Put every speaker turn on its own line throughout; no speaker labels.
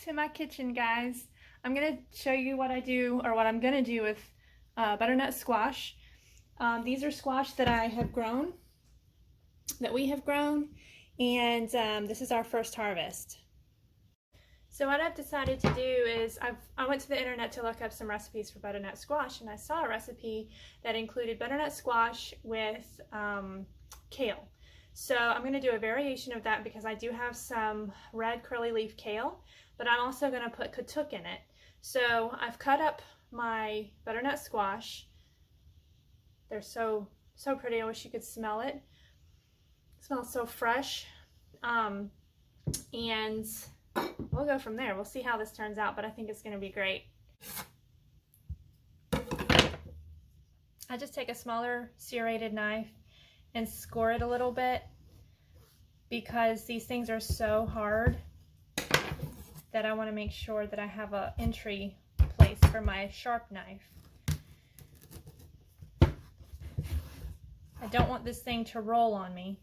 to my kitchen, guys. I'm gonna show you what I do, or what I'm gonna do with butternut squash. These are squash that I have grown, that we have grown, and this is our first harvest. So what I've decided to do is I went to the internet to look up some recipes for butternut squash, and I saw a recipe that included butternut squash with kale. So I'm going to do a variation of that because I do have some red curly leaf kale, but I'm also going to put katuk in it. So I've cut up my butternut squash. They're so pretty. I wish you could smell it. It smells so fresh. And we'll go from there. We'll see how this turns out, but I think it's going to be great. I just take a smaller serrated knife and score it a little bit because these things are so hard that I want to make sure that I have an entry place for my sharp knife. I don't want this thing to roll on me,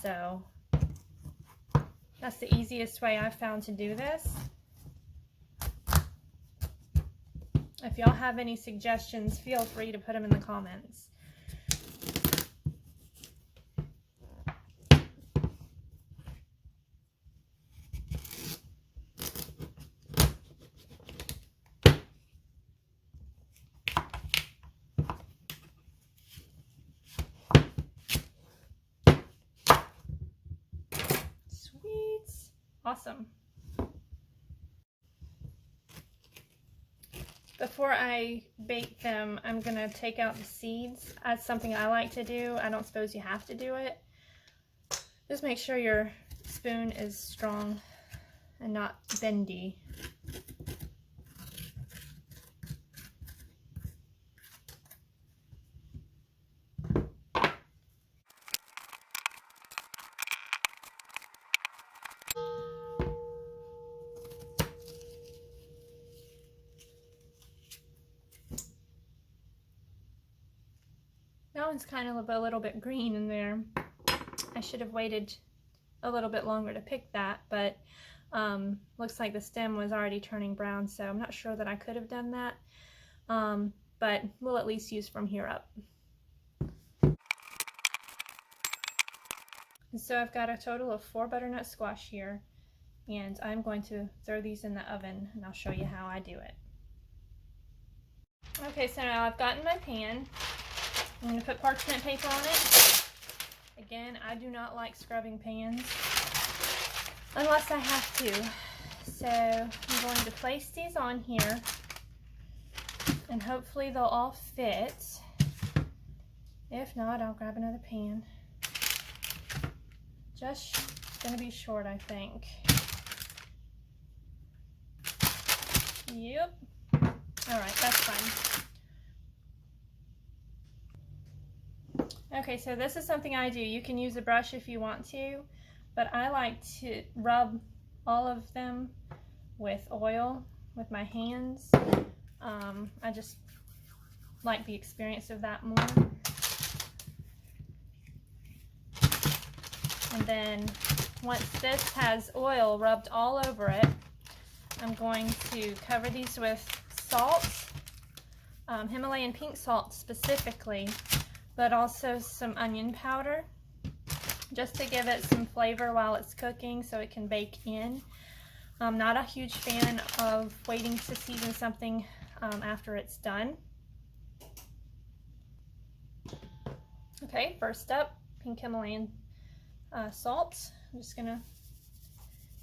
so that's the easiest way I've found to do this. If y'all have any suggestions, feel free to put them in the comments. Sweet. Awesome. Before I bake them, I'm going to take out the seeds. That's something I like to do. I don't suppose you have to do it. Just make sure your spoon is strong and not bendy. That one's kind of a little bit green in there. I should have waited a little bit longer to pick that, but looks like the stem was already turning brown, so I'm not sure that I could have done that, but we'll at least use from here up. And so I've got a total of 4 butternut squash here, and I'm going to throw these in the oven, and I'll show you how I do it. Okay, so now I've got in my pan. I'm going to put parchment paper on it. Again, I do not like scrubbing pans unless I have to. So I'm going to place these on here and hopefully they'll all fit. If not, I'll grab another pan. Just going to be short, I think. Yep. Alright, that's fine. Okay, so this is something I do. You can use a brush if you want to, but I like to rub all of them with oil with my hands. I just like the experience of that more. And then once this has oil rubbed all over it, I'm going to cover these with salt, Himalayan pink salt specifically, but also some onion powder, just to give it some flavor while it's cooking so it can bake in. I'm not a huge fan of waiting to season something after it's done. Okay, first up, pink Himalayan salt. I'm just gonna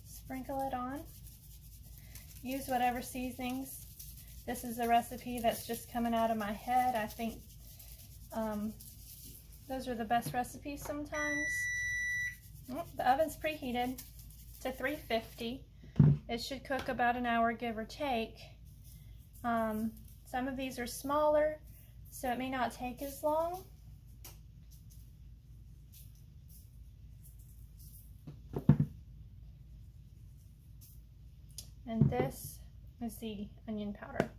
sprinkle it on. Use whatever seasonings. This is a recipe that's just coming out of my head. I think those are the best recipes sometimes. The oven's preheated to 350. It should cook about an hour, give or take. Some of these are smaller, so it may not take as long. And this is the onion powder.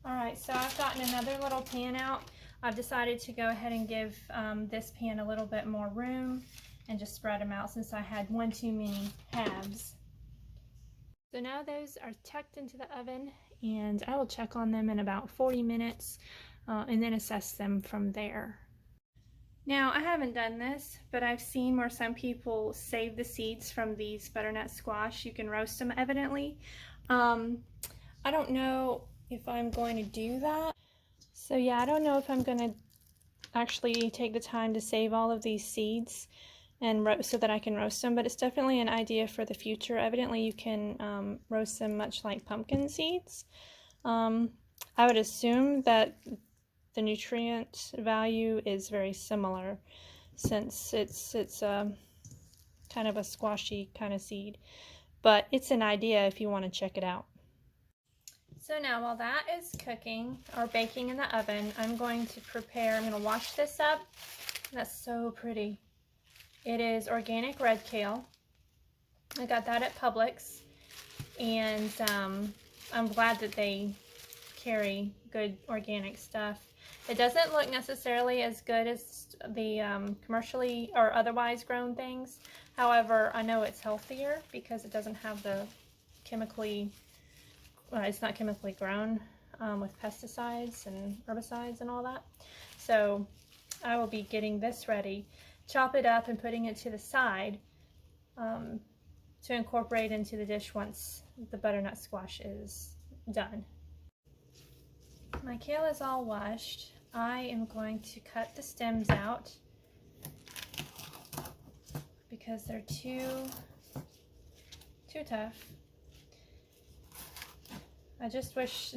Alright, so I've gotten another little pan out. I've decided to go ahead and give this pan a little bit more room and just spread them out since I had one too many halves. So now those are tucked into the oven, and I will check on them in about 40 minutes and then assess them from there. Now, I haven't done this, but I've seen where some people save the seeds from these butternut squash. You can roast them, evidently. I don't know if I'm going to do that. So yeah, I don't know if I'm going to actually take the time to save all of these seeds and so that I can roast them, but it's definitely an idea for the future. Evidently, you can roast them much like pumpkin seeds. I would assume that the nutrient value is very similar since it's kind of a squashy kind of seed, but it's an idea if you want to check it out. So now while that is cooking or baking in the oven, I'm going to wash this up. That's so pretty. It is organic red kale. I got that at Publix, and I'm glad that they carry good organic stuff. It doesn't look necessarily as good as the commercially or otherwise grown things. However, I know it's healthier because it doesn't have the it's not chemically grown with pesticides and herbicides and all that. So I will be getting this ready, chop it up and putting it to the side to incorporate into the dish once the butternut squash is done. My kale is all washed. I am going to cut the stems out because they're too tough. I just wish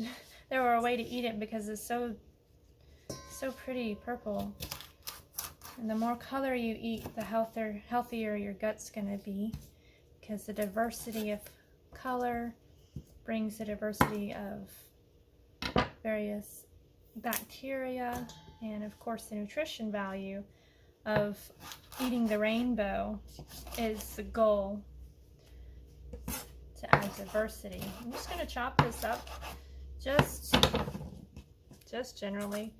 there were a way to eat it because it's so pretty purple. And the more color you eat, the healthier your gut's gonna be, because the diversity of color brings the diversity of various bacteria, and of course the nutrition value of eating the rainbow is the goal, to add diversity. I'm just going to chop this up just generally,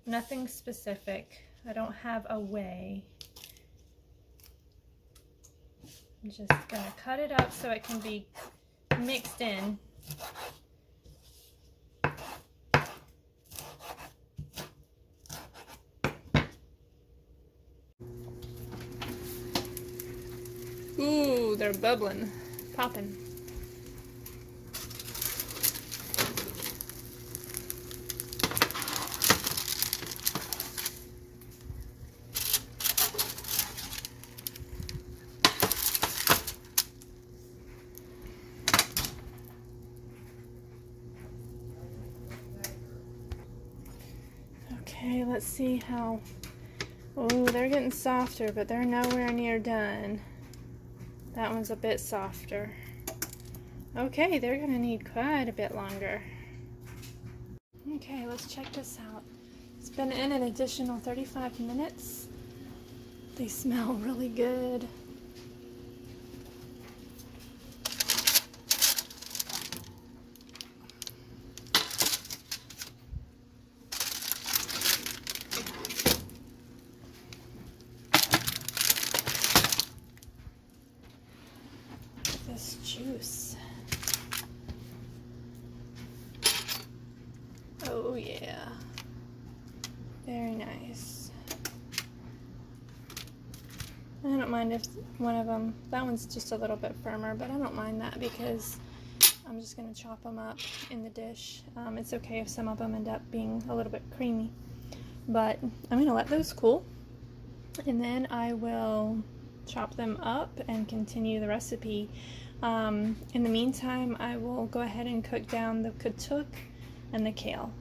nothing specific. I don't have a way. I'm just going to cut it up so it can be mixed in. Ooh, they're bubbling, popping. Okay, let's see how. Oh, they're getting softer, but they're nowhere near done. That one's a bit softer. Okay, they're gonna need quite a bit longer. Okay, let's check this out. It's been in an additional 35 minutes. They smell really good. This juice. Oh yeah, very nice. I don't mind if one of them, that one's just a little bit firmer, but I don't mind that because I'm just going to chop them up in the dish. It's okay if some of them end up being a little bit creamy, but I'm going to let those cool, and then I will chop them up and continue the recipe. In the meantime, I will go ahead and cook down the katuk and the kale.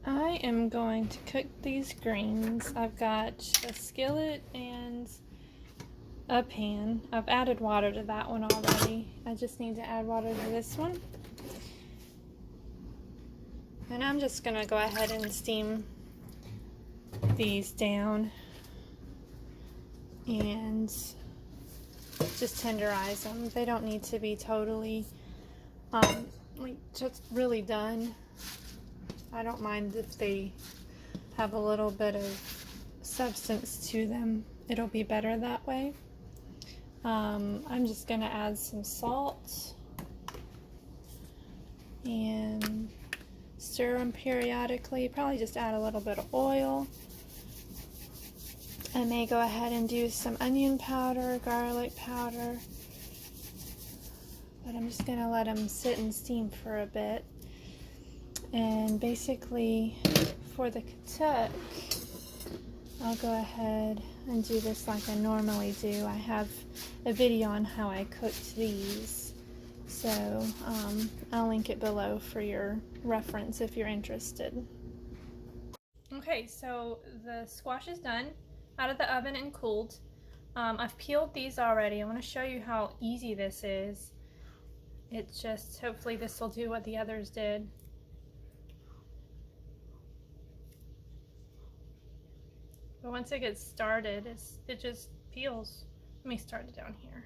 I am going to cook these greens. I've got a skillet and a pan. I've added water to that one already. I just need to add water to this one. And I'm just going to go ahead and steam these down and just tenderize them. They don't need to be totally like just really done. I don't mind if they have a little bit of substance to them. it'll be better that way. I'm just gonna add some salt and stir them periodically. Probably just add a little bit of oil. I may go ahead and do some onion powder, garlic powder, but I'm just gonna let them sit and steam for a bit. And basically for the katuk, I'll go ahead and do this like I normally do. I have a video on how I cooked these, so I'll link it below for your reference if you're interested. Okay, so the squash is done, out of the oven and cooled. I've peeled these already. I want to show you how easy this is. It's just, hopefully this will do what the others did. But once it gets started, it just peels. Let me start it down here.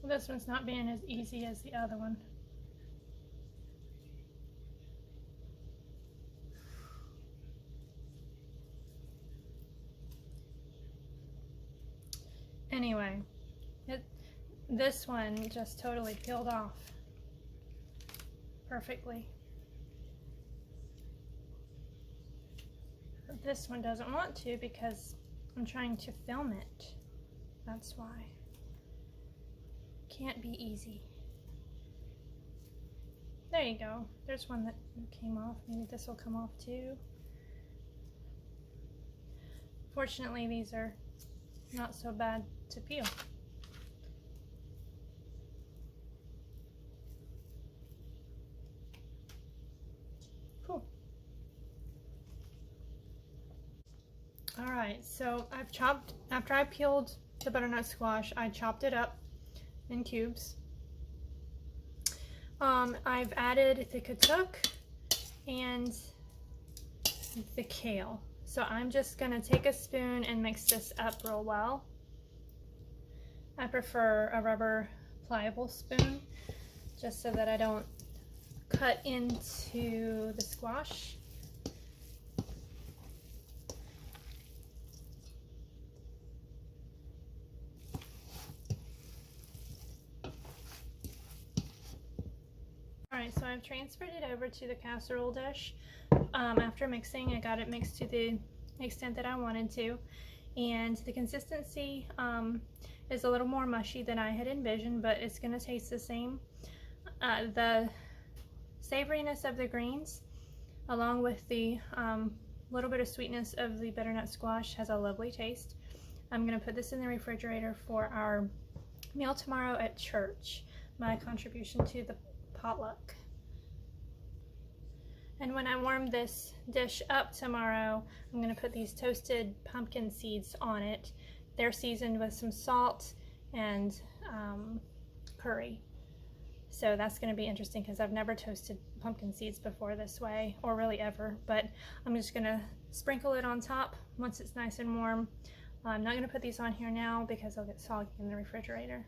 Well, this one's not being as easy as the other one. Anyway, this one just totally peeled off perfectly. But this one doesn't want to because I'm trying to film it. That's why. Can't be easy. There you go. There's one that came off. Maybe this will come off too. Fortunately, these are not so bad to peel. Cool. Alright, so after I peeled the butternut squash, I chopped it up in cubes. I've added the katuk and the kale. So I'm just gonna take a spoon and mix this up real well. I prefer a rubber pliable spoon just so that I don't cut into the squash. Alright, so I've transferred it over to the casserole dish. After mixing, I got it mixed to the extent that I wanted to, and the consistency is a little more mushy than I had envisioned, but it's going to taste the same. The savoriness of the greens, along with the little bit of sweetness of the butternut squash, has a lovely taste. I'm going to put this in the refrigerator for our meal tomorrow at church, my contribution to the potluck. And when I warm this dish up tomorrow, I'm going to put these toasted pumpkin seeds on it. They're seasoned with some salt and curry. So that's going to be interesting because I've never toasted pumpkin seeds before this way, or really ever. But I'm just going to sprinkle it on top once it's nice and warm. I'm not going to put these on here now because they'll get soggy in the refrigerator.